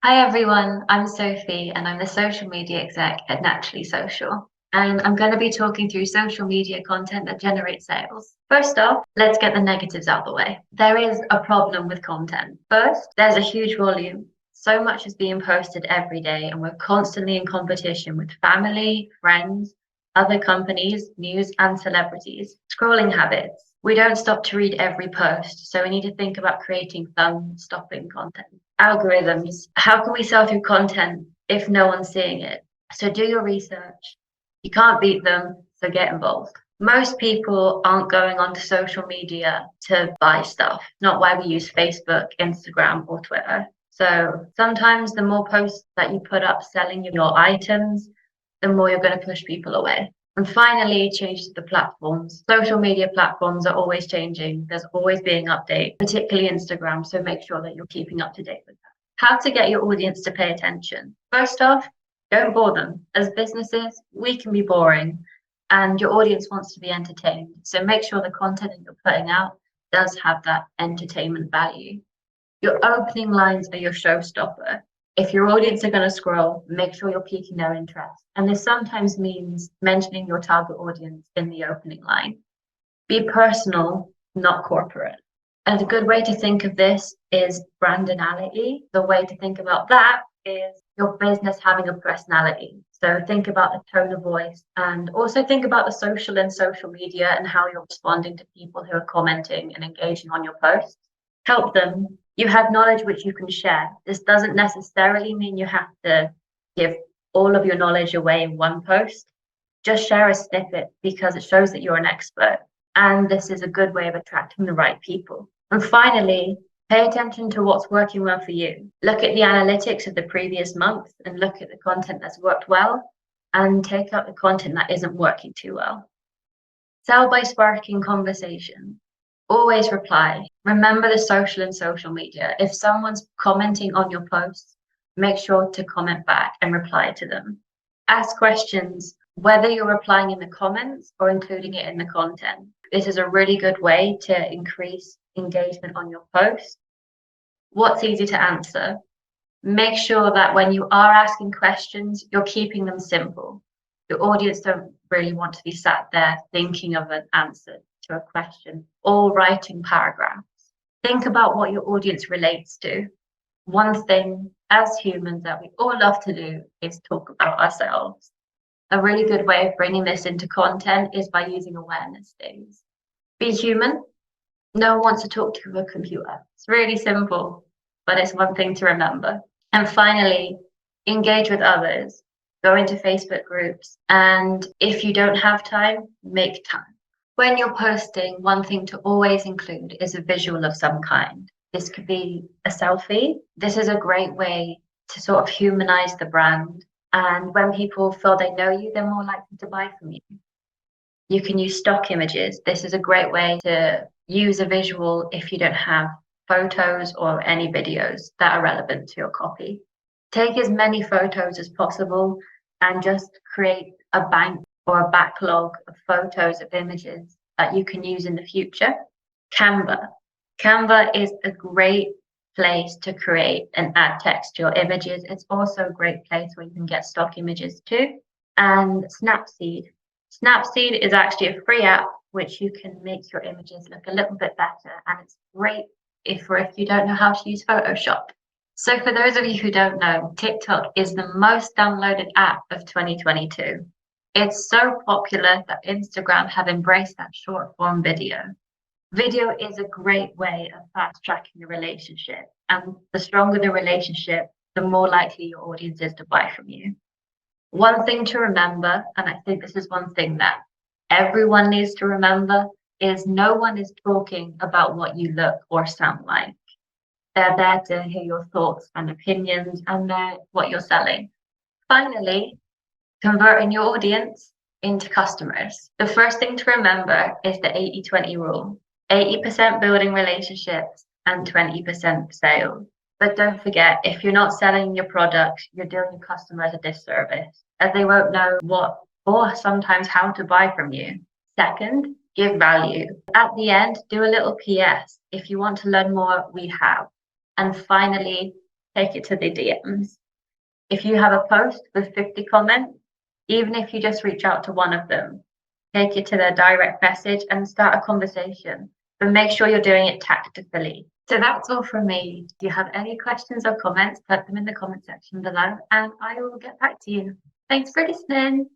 Hi everyone, I'm Sophie and I'm the social media exec at Naturally Social. And I'm going to be talking through social media content that generates sales. First off, let's get the negatives out of the way. There is a problem with content. First, there's a huge volume. So much is being posted every day, and we're constantly in competition with family, friends, other companies, news, and celebrities. Scrolling habits. We don't stop to read every post, so we need to think about creating fun, stopping content. Algorithms. How can we sell through content if no one's seeing it? So do your research. You can't beat them, so get involved. Most people aren't going onto social media to buy stuff, not why we use Facebook, Instagram, or Twitter. So sometimes the more posts that you put up selling your items, the more you're going to push people away. And finally, change to the platforms. Social media platforms are always changing. There's always being updates, particularly Instagram. So make sure that you're keeping up to date with that. How to get your audience to pay attention. First off, don't bore them. As businesses, we can be boring and your audience wants to be entertained. So make sure the content that you're putting out does have that entertainment value. Your opening lines are your showstopper. If your audience are going to scroll, make sure you're piquing their interest. And this sometimes means mentioning your target audience in the opening line. Be personal, not corporate. And a good way to think of this is brandinality. The way to think about that is your business having a personality. So think about the tone of voice and also think about the social and social media and how you're responding to people who are commenting and engaging on your posts. Help them. You have knowledge which you can share. This doesn't necessarily mean you have to give all of your knowledge away in one post. Just share a snippet because it shows that you're an expert. And this is a good way of attracting the right people. And finally, pay attention to what's working well for you. Look at the analytics of the previous month and look at the content that's worked well and take out the content that isn't working too well. Sell by sparking conversation. Always reply. Remember the social and social media. If someone's commenting on your posts, make sure to comment back and reply to them. Ask questions, whether you're replying in the comments or including it in the content. This is a really good way to increase engagement on your post. What's easy to answer? Make sure that when you are asking questions, you're keeping them simple. Your audience don't really want to be sat there thinking of an answer to a question or writing paragraphs. Think about what your audience relates to. One thing as humans that we all love to do is talk about ourselves. A really good way of bringing this into content is by using awareness days. Be human. No one wants to talk to a computer. It's really simple, but it's one thing to remember. And finally, engage with others. Go into Facebook groups. And if you don't have time, make time. When you're posting, one thing to always include is a visual of some kind. This could be a selfie. This is a great way to sort of humanize the brand. And when people feel they know you, they're more likely to buy from you. You can use stock images. This is a great way to use a visual if you don't have photos or any videos that are relevant to your copy. Take as many photos as possible and just create a bank or a backlog of photos of images that you can use in the future. Canva. Canva is a great place to create and add text to your images. It's also a great place where you can get stock images too. And Snapseed. Snapseed is actually a free app which you can make your images look a little bit better. And it's great if you don't know how to use Photoshop. So for those of you who don't know, TikTok is the most downloaded app of 2022. It's so popular that Instagram have embraced that short form video. Video is a great way of fast tracking a relationship. And the stronger the relationship, the more likely your audience is to buy from you. One thing to remember, and I think this is one thing that everyone needs to remember, is no one is talking about what you look or sound like. They're there to hear your thoughts and opinions and what you're selling. Finally, converting your audience into customers. The first thing to remember is the 80-20 rule. 80% building relationships and 20% sales. But don't forget, if you're not selling your product, you're doing your customers a disservice, as they won't know what or sometimes how to buy from you. Second, give value. At the end, do a little PS. If you want to learn more, we have. And finally, take it to the DMs. If you have a post with 50 comments, even if you just reach out to one of them, take it to their direct message and start a conversation, but make sure you're doing it tactfully. So that's all from me. If you have any questions or comments, put them in the comment section below and I will get back to you. Thanks for listening.